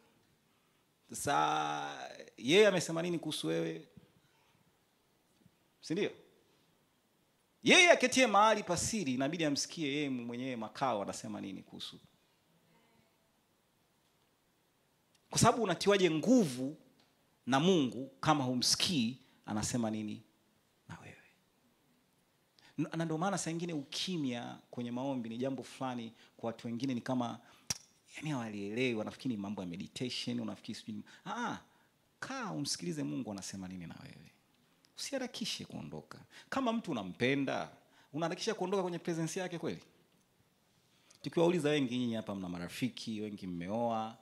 Sasa yeye amesema nini kuhusu wewe? Si ndio? Yeye aketie mahali pa siri inabidi amsikie yeye mwenyewe makao anasema nini kuhusu. Kwa sababu unatiwaje nguvu na Mungu kama humsikii anasema nini na wewe? Na ndio maana saa nyingine ukimya kwenye maombi ni jambo fulani kwa watu wengine ni kama yani hawalielewi, wanafikiri ni mambo ya meditation, unafikiri sijui. Kaa umsikilize Mungu anasema nini na wewe. Usiharakishe kuondoka. Kama mtu unampenda, unaharakisha kuondoka kwenye presence yake kweli? Tukiwauliza wengi nyinyi hapa mna marafiki, wengi mmeoa,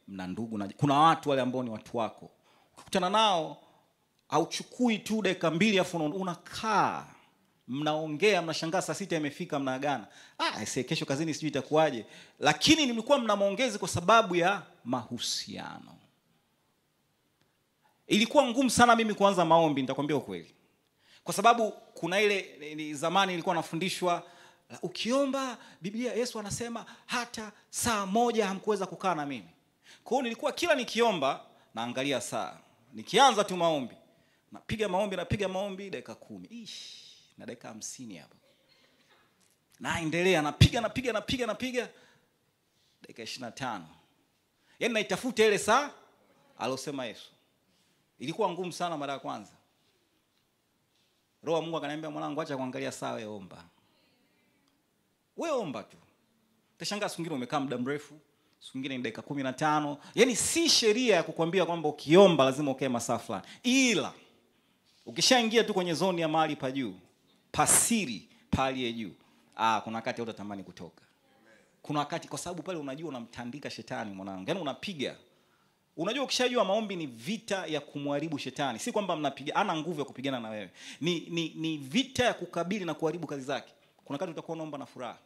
mna ndugu na kuna watu wale ambao ni watu wako. Ukikutana nao hauchukui tu dakika 2 afu unakaa. Mnaongea, mnashangaa saa 6 imefika mnaagana. Kesho kazini sijui itakuwaje. Lakini nimekuwa mna maongezi kwa sababu ya mahusiano. Ilikuwa ngumu sana mimi kuanza maombi, nitakwambia ukweli. Kwa sababu kuna ile zamani nilikuwa nafundishwa ukiomba Biblia Yesu anasema hata saa moja hamkuweza kukaa na mimi. Kwa hiyo nilikuwa kila nikiomba naangalia saa. Nikianza tu maombi, napiga maombi dakika 10. Na dakika 50 hapa. Naendelea napiga dakika 25. Yaani naitafuta ile saa alosema Yesu. Ilikuwa ngumu sana mara ya kwanza. Roho wa Mungu akaniambia, mwanangu, acha kuangalia saa, wewe omba. Wewe omba tu. Utashangaa siku nyingine umekaa muda mrefu, siku nyingine ni dakika 15. Yaani si sheria ya kukwambia kwamba ukiomba lazima ukae masaa fulani. Ila ukishaingia tu kwenye zoni ya mahali pa juu, pasiri pale juu, kuna wakati utatamani kutoka. Kuna wakati, kwa sababu pale unajua unamtandika shetani, mwanangu. Yaani unapiga. Unajua ukishajua maombi ni vita ya kumharibu shetani. Si kwamba mnapiga, ana nguvu ya kupigana na wewe. Ni vita ya kukabili na kuharibu kazi zake. Kuna wakati utakuwa unaomba na furaha.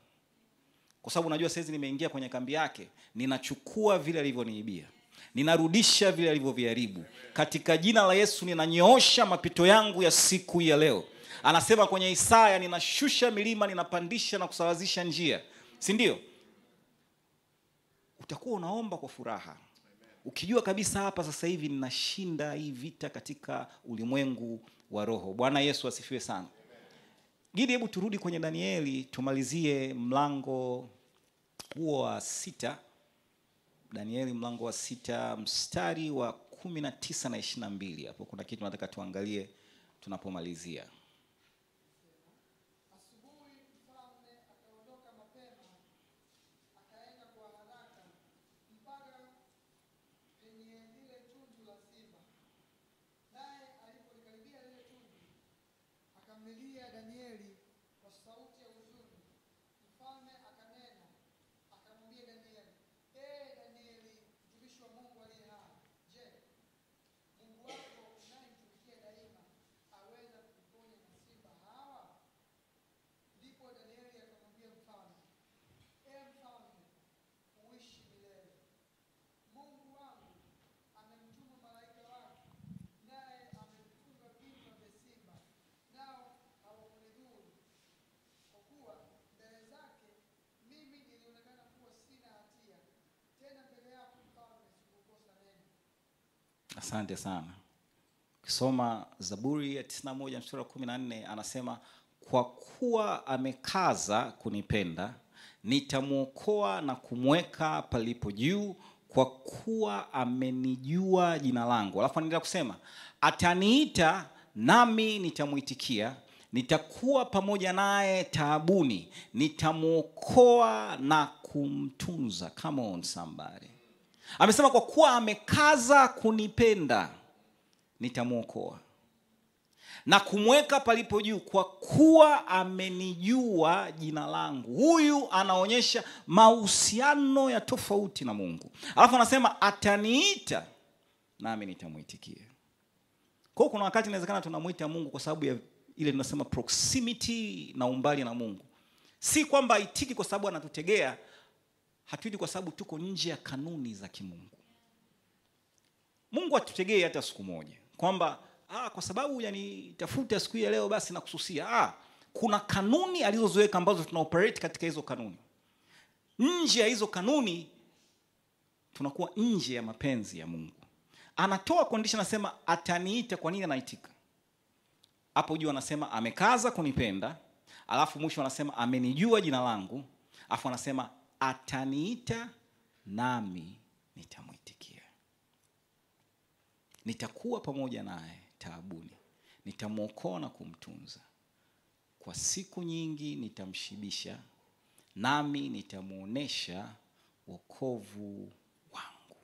Kwa sababu unajua sasa nimeingia kwenye kambi yake, ninachukua vile alivyoniibia. Ninarudisha vile alivyoviharibu. Katika jina la Yesu ninanyoosha mapito yangu ya siku ya leo. Anasema kwenye Isaya, ninashusha milima, ninapandisha na kusawazisha njia. Si ndio? Utakuwa unaomba kwa furaha. Ukijua kabisa hapa sasa hivi ninashinda hii vita katika ulimwengu wa roho. Bwana Yesu asifiwe sana. Gidi, hebu turudi kwenye Danieli, tumalizie mlango huo wa 6. Danieli mlango wa 6 mstari wa 19 na 22. Hapo kuna kitu nataka tuangalie tunapomalizia. Danieli kwa sauti ya huzuni. Mfalme akanena, akamwambia Danieli, Danieli, mtumishi wa Mungu aliye hai, je, Mungu wako unayemtumikia daima aweza kukuponya na simba hawa? Ndipo Danieli akamwambia mfalme, mfalme, uishi milele. Mungu wangu amemtuma malaika wake, naye amefunga vinywa vya simba, nao hawakunidhuru. Kwa kuwa mbele zake mimi nilionekana kuwa sina hatia, tena mbele yako mfalme sikukosa neno. Asante sana. Ukisoma Zaburi ya 91 mstari wa 14 anasema, kwa kuwa amekaza kunipenda, nitamuokoa na kumweka palipo juu, kwa kuwa amenijua jina langu. Alafu anaendelea kusema, ataniita nami nitamuitikia, nitakuwa pamoja naye taabuni, nitamuokoa na kumtunza. Come on somebody. Amesema kwa kuwa amekaza kunipenda, nitamuokoa na kumweka palipo juu, kwa kuwa amenijua jina langu. Huyu anaonyesha mahusiano ya tofauti na Mungu. Alafu anasema ataniita nami nitamuitikia. Kwa hiyo kuna wakati inawezekana tunamuita Mungu kwa sababu ya ile tunasema proximity na umbali na Mungu. Si kwamba aitiki kwa sababu anatutegea, hatuiti kwa sababu tuko nje ya kanuni za kimungu. Mungu atutegee hata siku moja kwamba kwa sababu hujanitafuta siku ya leo basi nakususia. Kuna kanuni alizoziweka ambazo tunaoperate katika hizo kanuni. Nje ya hizo kanuni tunakuwa nje ya mapenzi ya Mungu. Anatoa condition, anasema ataniita. Kwa nini anaitika? Hapo juu anasema amekaza kunipenda, alafu mwisho anasema amenijua jina langu, alafu anasema ataniita nami nitamuitikia. Nitakuwa pamoja naye taabuni, nitamuokoa na kumtunza. Kwa siku nyingi nitamshibisha, nami nitamuonesha wokovu wangu.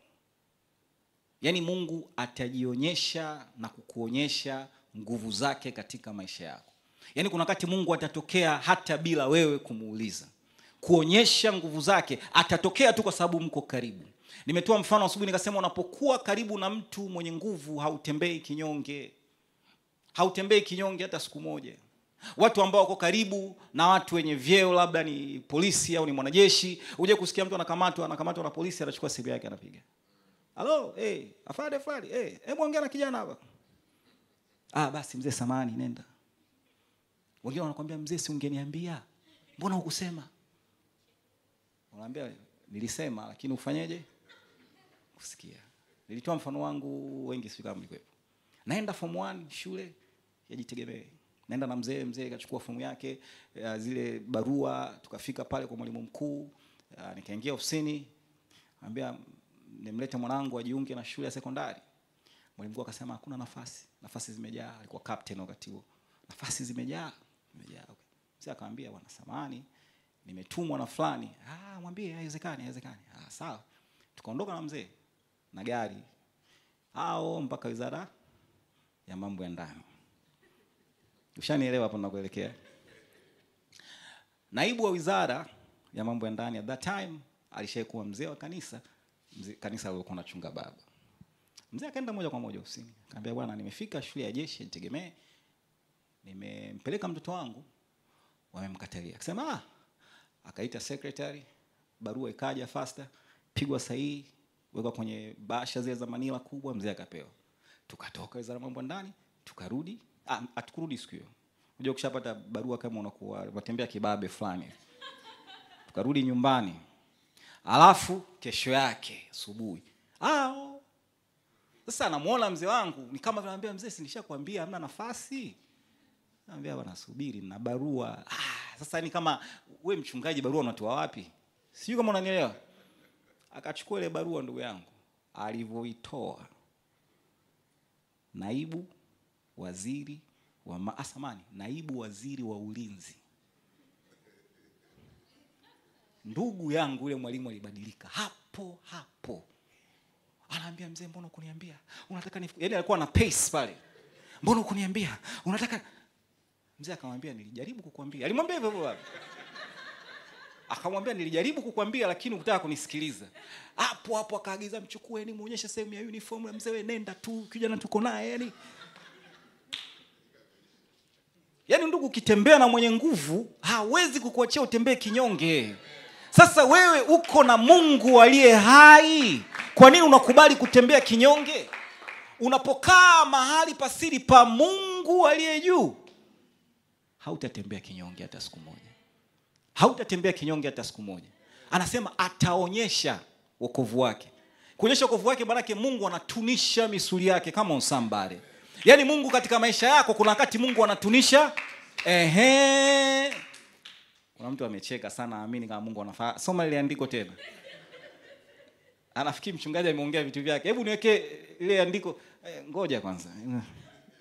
Yaani Mungu atajionyesha na kukuonyesha nguvu zake katika maisha yako. Yaani kuna wakati Mungu atatokea hata bila wewe kumuuliza. Kuonyesha nguvu zake atatokea tu kwa sababu mko karibu. Nimetoa mfano asubuhi nikasema, unapokuwa karibu na mtu mwenye nguvu hautembei kinyonge. Hautembei kinyonge hata siku moja. Watu ambao wako karibu na watu wenye vyeo, labda ni polisi au ni mwanajeshi, uje kusikia mtu anakamatwa na polisi, anachukua simu yake anapiga. Halo, afande fulani, hebu ongea na kijana hapa. Basi mzee samani nenda. Wengine wanakuambia mzee si ungeniambia. Mbona hukusema? Wanaambia nilisema lakini ufanyeje? Kusikia. Nilitoa mfano wangu wengi sio kama mlikwepo. Naenda form 1 shule ya Jitegemee. Naenda na mzee akachukua fomu yake, zile barua, tukafika pale kwa mwalimu mkuu, nikaingia ofisini, anambia nimlete mwanangu ajiunge na shule ya sekondari. Mwalimu mkuu akasema hakuna nafasi. Nafasi zimejaa, alikuwa captain wakati huo. Nafasi zimejaa. Okay. Mzee akamwambia bwana samani, nimetumwa na fulani. Mwambie haiwezekani. Sawa. Tukaondoka na mzee na gari. Mpaka wizara ya mambo ya ndani. Ushanielewa hapo ninakoelekea? Naibu wa wizara ya mambo ya ndani at that time alishaikuwa mzee wa kanisa, kanisa lilikuwa linachunga baba. Mzee akaenda moja kwa moja ofisini. Akamwambia bwana nimefika shule ya jeshi ya Jitegemee. Nimempeleka mtoto wangu, wamemkatalia. Akasema akaita secretary, barua ikaja faster, pigwa sahihi, weka kwenye bahasha zile za manila kubwa, mzee akapewa. Tukatoka wizara mambo ndani, tukarudi, atukurudi siku hiyo. Unajua ukishapata barua kama unakuwa unatembea kibabe fulani. Tukarudi nyumbani. Alafu kesho yake asubuhi. Sasa namuona mzee wangu, ni kama anamwambia mzee si nishakwambia hamna nafasi. Anambia bwana subiri na barua. Sasa ni kama wewe mchungaji barua unatoa wapi? Sijui kama unanielewa. Akachukua ile barua ndugu yangu. Alivyoitoa naibu waziri wa ulinzi. Ndugu yangu yule mwalimu alibadilika hapo. Anaambia mzee mbona ukuniambia? Unataka yaani alikuwa na pace pale. Mbona ukuniambia? Unataka mzee akamwambia nilijaribu kukuambia. Alimwambia hivyo baba. Akamwambia nilijaribu kukuambia lakini hukutaka kunisikiliza. Hapo akaagiza mchukueni muonyeshe sehemu ya uniform ya mzee, nenda tu kijana tuko naye Yaani ndugu ukitembea na mwenye nguvu hawezi kukuachia utembee kinyonge. Sasa wewe uko na Mungu aliye hai. Kwa nini unakubali kutembea kinyonge? Unapokaa mahali pasiri pa Mungu aliye juu, hautatembea kinyonge hata siku moja. Anasema ataonyesha wokovu wake. Kuonyesha wokovu wake maana yake Mungu anatunisha misuli yake kama usambare. Yaani Mungu katika maisha yako kuna wakati Mungu anatunisha. Kuna mtu amecheka sana, amini kama Mungu anafaa. Soma ile andiko tena. Anafikiri mchungaji ameongea vitu vyake. Hebu niweke ile andiko. Ngoja kwanza.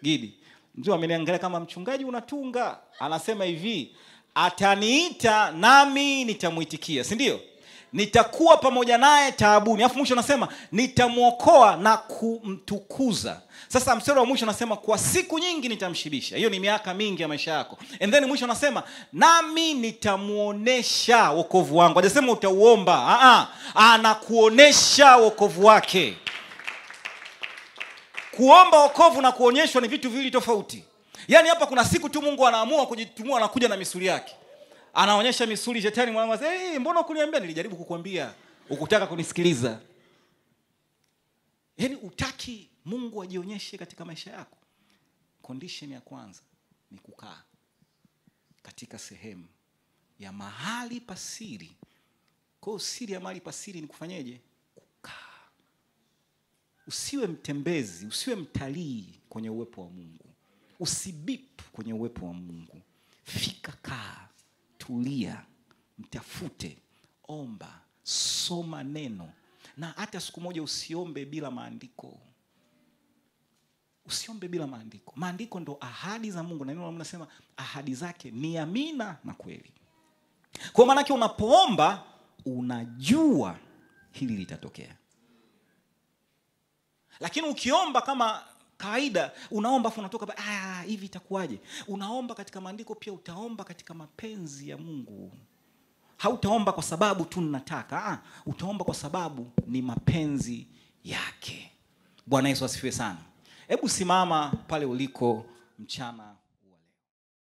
Gidi. Mtu ameniangalia kama mchungaji unatunga. Anasema hivi, ataniita nami nitamuitikia, si ndio? Nitakuwa pamoja naye taabuni. Alafu mwisho anasema nitamuokoa na kumtukuza. Sasa mstari wa mwisho anasema kwa siku nyingi nitamshibisha. Hiyo ni miaka mingi ya maisha yako. And then mwisho anasema nami nitamuonesha wokovu wangu. Hajasema utauomba. Anakuonesha wokovu wake. Kuomba wokovu na kuonyeshwa ni vitu viwili tofauti. Yaani hapa kuna siku tu Mungu anaamua kujitumua na kuja na misuli yake. Anaonyesha misuli shetani mwanangu, mbona ukuniambia? Nilijaribu kukuambia, ukutaka kunisikiliza. Yaani utaki Mungu ajionyeshe katika maisha yako. Condition ya kwanza ni kukaa katika sehemu ya mahali pasiri. Kwa siri ya mahali pasiri ni kufanyeje? Kukaa. Usiwe mtembezi, usiwe mtalii kwenye uwepo wa Mungu. Usibip kwenye uwepo wa Mungu. Fika, kaa, tulia, mtafute, omba, soma neno. Na hata siku moja usiombe bila maandiko. Usiombe bila maandiko. Maandiko ndo ahadi za Mungu. Na neno linasema ahadi zake ni amina na kweli. Kwa maana yake unapoomba unajua hili litatokea. Lakini ukiomba kama kawaida, unaomba afu unatoka hivi itakuwaje? Unaomba katika maandiko pia utaomba katika mapenzi ya Mungu. Hautaomba kwa sababu tu ninataka, utaomba kwa sababu ni mapenzi yake. Bwana Yesu asifiwe sana. Hebu simama pale uliko mchana